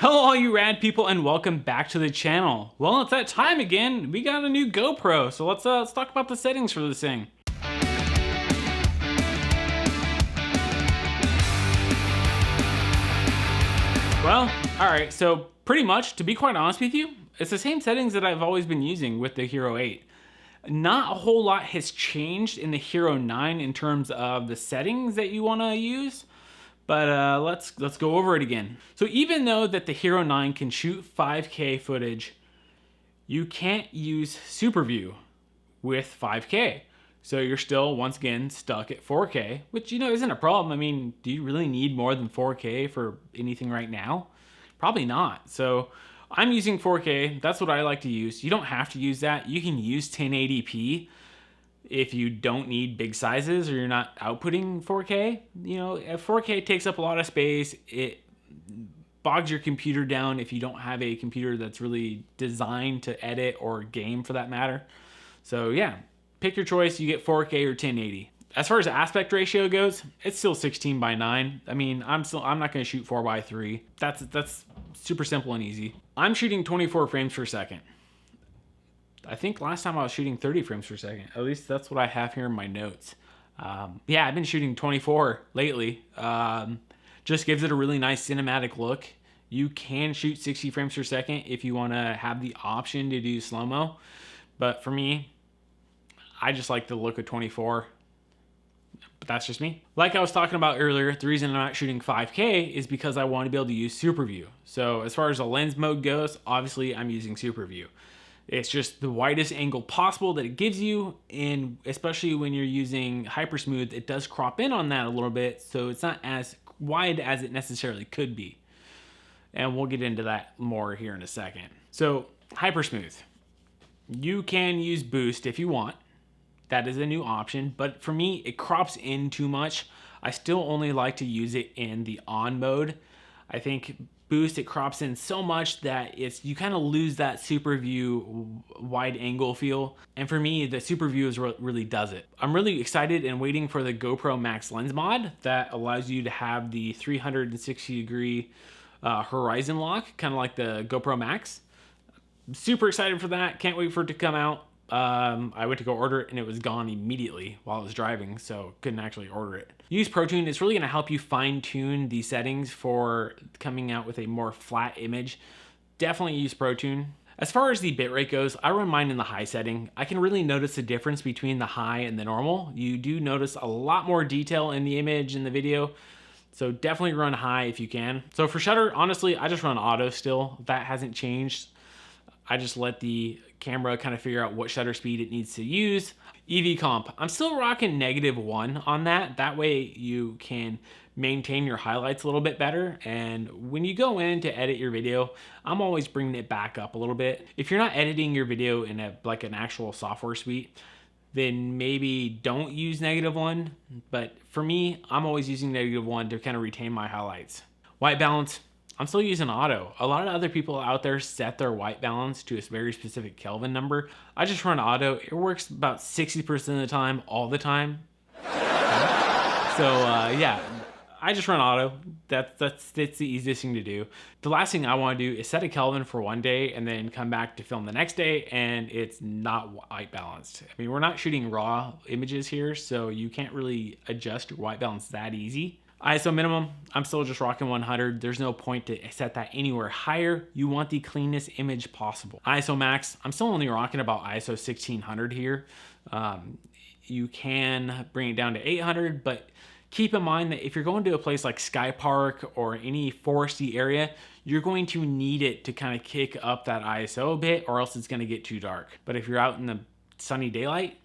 Hello all you rad people and welcome back to the channel. Well, it's that time again. We got a new GoPro, so let's talk about the settings for this thing. Well, alright, so pretty much, to be quite honest with you, it's the same settings that I've always been using with the Hero 8. Not a whole lot has changed in the Hero 9 in terms of the settings that you want to use. But let's go over it again. So even though that the Hero 9 can shoot 5K footage, you can't use superview with 5K. So you're still, once again, stuck at 4K, which, you know, isn't a problem. I mean, do you really need more than 4K for anything right now? Probably not. So I'm using 4K. That's what I like to use. You don't have to use that. You can use 1080p. If you don't need big sizes or you're not outputting 4K, you know, 4K takes up a lot of space. It bogs your computer down if you don't have a computer that's really designed to edit or game for that matter. So yeah, pick your choice. You get 4K or 1080. As far as aspect ratio goes, it's still 16:9. I mean, I'm not going to shoot 4:3. That's super simple and easy. I'm shooting 24 frames per second. I think last time I was shooting 30 frames per second. At least that's what I have here in my notes. Yeah, I've been shooting 24 lately. Just gives it a really nice cinematic look. You can shoot 60 frames per second if you want to have the option to do slow-mo. But for me, I just like the look of 24. But that's just me. Like I was talking about earlier, the reason I'm not shooting 5K is because I want to be able to use superview. So as far as the lens mode goes, obviously I'm using superview. It's just the widest angle possible that it gives you, and especially when you're using Hypersmooth, it does crop in on that a little bit, so it's not as wide as it necessarily could be. And we'll get into that more here in a second. So, Hypersmooth. You can use boost if you want. That is a new option, but for me, it crops in too much. I still only like to use it in the on mode. I think boost, it crops in so much that you kind of lose that super view wide angle feel. And for me, the super view is what really does it. I'm really excited and waiting for the GoPro Max lens mod that allows you to have the 360 degree horizon lock, kind of like the GoPro Max. I'm super excited for that. Can't wait for it to come out. I went to go order it and it was gone immediately while I was driving, so couldn't actually order it. Use Protune. It's really going to help you fine tune the settings for coming out with a more flat image. Definitely use Protune. As far as the bitrate goes, I run mine in the high setting. I can really notice the difference between the high and the normal. You do notice a lot more detail in the image and the video, so definitely run high if you can. So for shutter, honestly, I just run auto still. That hasn't changed. I just let the camera kind of figure out what shutter speed it needs to use. EV comp, I'm still rocking -1 on that. That way you can maintain your highlights a little bit better. And when you go in to edit your video, I'm always bringing it back up a little bit. If you're not editing your video in like an actual software suite, then maybe don't use -1. But for me, I'm always using -1 to kind of retain my highlights. White balance, I'm still using auto. A lot of other people out there set their white balance to a very specific Kelvin number. I just run auto. It works about 60% of the time, all the time. So yeah, I just run auto. That's the easiest thing to do. The last thing I want to do is set a Kelvin for one day and then come back to film the next day and it's not white balanced. I mean, we're not shooting raw images here, so you can't really adjust your white balance that easy. ISO minimum, I'm still just rocking 100. There's no point to set that anywhere higher. You want the cleanest image possible. ISO max, I'm still only rocking about ISO 1600 here. You can bring it down to 800, but keep in mind that if you're going to a place like Sky Park or any foresty area, you're going to need it to kind of kick up that ISO a bit, or else it's going to get too dark. But if you're out in the sunny daylight,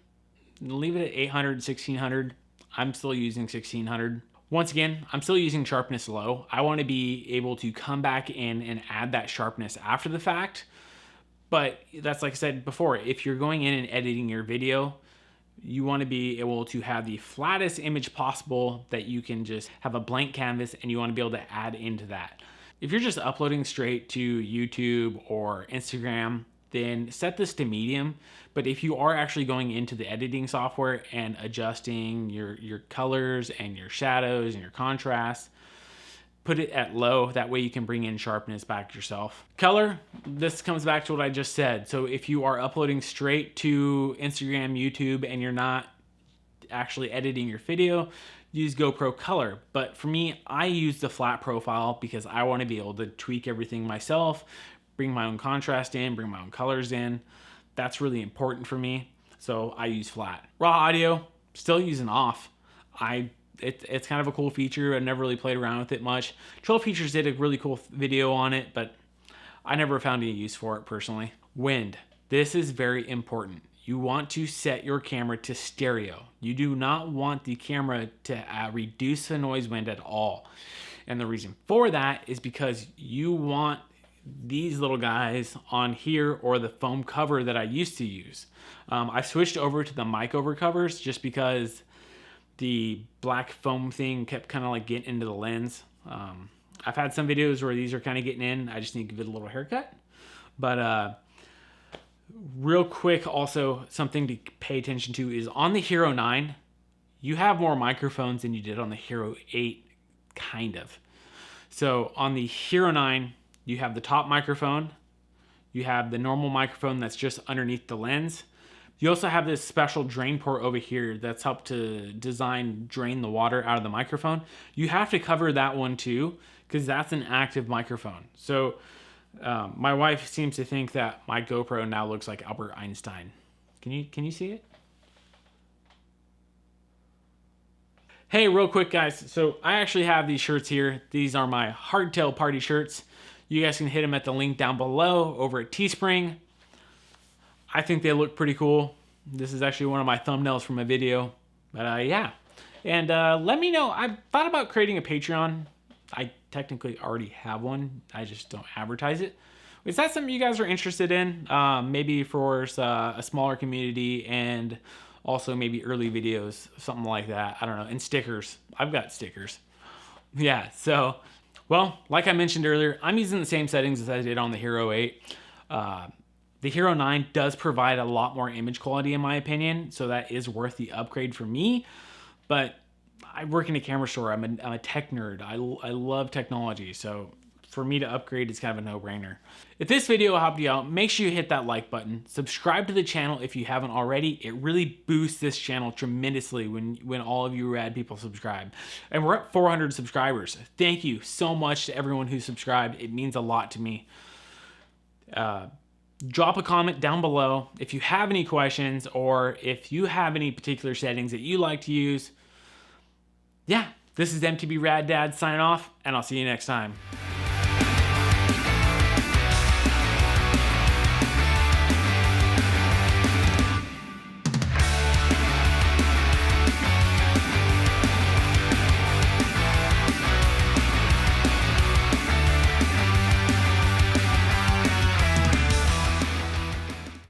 leave it at 800, 1600. I'm still using 1600. Once again, I'm still using sharpness low. I want to be able to come back in and add that sharpness after the fact. But that's, like I said before, if you're going in and editing your video, you want to be able to have the flattest image possible that you can just have a blank canvas, and you want to be able to add into that. If you're just uploading straight to YouTube or Instagram, then set this to medium. But if you are actually going into the editing software and adjusting your colors and your shadows and your contrast, put it at low. That way you can bring in sharpness back yourself. Color, this comes back to what I just said. So if you are uploading straight to Instagram, YouTube, and you're not actually editing your video, use GoPro color. But for me, I use the flat profile because I want to be able to tweak everything myself, bring my own contrast in, bring my own colors in. That's really important for me. So I use flat. Raw audio, still using off. It's kind of a cool feature. I never really played around with it much. Trail Features did a really cool video on it, but I never found any use for it personally. Wind. This is very important. You want to set your camera to stereo. You do not want the camera to reduce the noise wind at all. And the reason for that is because you want these little guys on here or the foam cover that I used to use. I switched over to the mic over covers just because the black foam thing kept kind of like getting into the lens. I've had some videos where these are kind of getting in. I just need to give it a little haircut. But real quick, also something to pay attention to is on the Hero 9, you have more microphones than you did on the Hero 8, kind of. So on the Hero 9, you have the top microphone. You have the normal microphone that's just underneath the lens. You also have this special drain port over here that's helped to drain the water out of the microphone. You have to cover that one too, because that's an active microphone. So my wife seems to think that my GoPro now looks like Albert Einstein. Can you see it? Hey, real quick guys. So I actually have these shirts here. These are my hardtail party shirts. You guys can hit them at the link down below over at Teespring. I think they look pretty cool. This is actually one of my thumbnails from a video. But yeah. And let me know. I've thought about creating a Patreon. I technically already have one. I just don't advertise it. Is that something you guys are interested in? Maybe for a smaller community and also maybe early videos, something like that. I don't know. And stickers. I've got stickers. Yeah, so, well, like I mentioned earlier, I'm using the same settings as I did on the Hero 8. The Hero 9 does provide a lot more image quality in my opinion, so that is worth the upgrade for me. But I work in a camera store. I'm a tech nerd. I love technology, so for me to upgrade is kind of a no-brainer. If this video helped you out, make sure you hit that like button. Subscribe to the channel if you haven't already. It really boosts this channel tremendously when all of you rad people subscribe. And we're at 400 subscribers. Thank you so much to everyone who subscribed. It means a lot to me. Drop a comment down below if you have any questions or if you have any particular settings that you like to use. Yeah, this is MTB Rad Dad signing off, and I'll see you next time.